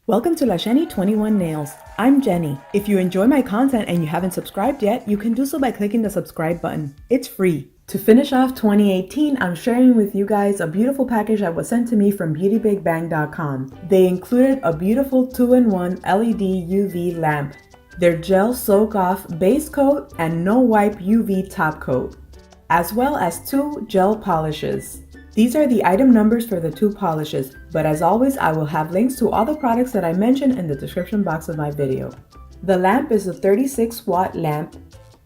Welcome to LaShenny21Nails. I'm Jenny. If you enjoy my content and you haven't subscribed yet, you can do so by clicking the subscribe button. It's free. To finish off 2018, I'm sharing with you guys a beautiful package that was sent to me from BeautyBigbang.com. They included a beautiful 2-in-1 LED UV lamp, their gel soak-off base coat and no-wipe UV top coat, as well as 2 gel polishes. These are the item numbers for the 2 polishes, but as always, I will have links to all the products that I mentioned in the description box of my video. The lamp is a 36-watt lamp.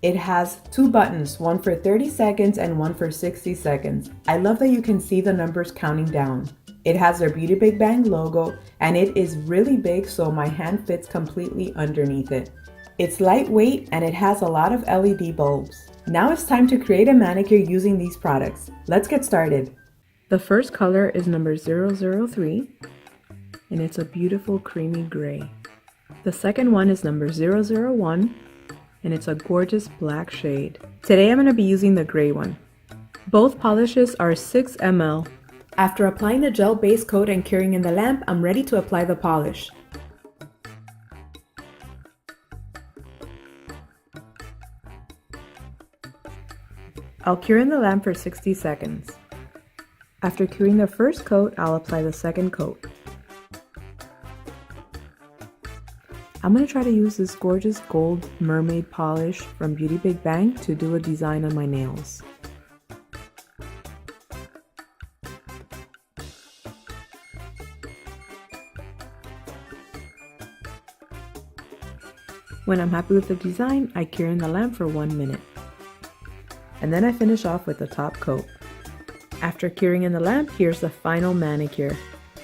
It has 2 buttons, one for 30 seconds and one for 60 seconds. I love that you can see the numbers counting down. It has their Beauty Bigbang logo, and it is really big, so my hand fits completely underneath it. It's lightweight and it has a lot of LED bulbs. Now it's time to create a manicure using these products. Let's get started. The first color is number 003, and it's a beautiful creamy gray. The second one is number 001, and it's a gorgeous black shade. Today I'm going to be using the gray one. Both polishes are 6 ml. After applying the gel base coat and curing in the lamp, I'm ready to apply the polish. I'll cure in the lamp for 60 seconds. After curing the first coat, I'll apply the second coat. I'm going to try to use this gorgeous gold mermaid polish from Beauty Bigbang to do a design on my nails. When I'm happy with the design, I cure in the lamp for 1 minute. And then I finish off with the top coat. After curing in the lamp, here's the final manicure.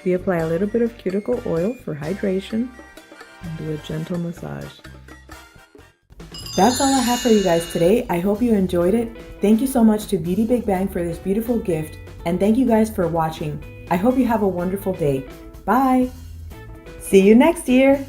We apply a little bit of cuticle oil for hydration and do a gentle massage. That's all I have for you guys today. I hope you enjoyed it. Thank you so much to Beauty Bigbang for this beautiful gift, and thank you guys for watching. I hope you have a wonderful day. Bye! See you next year!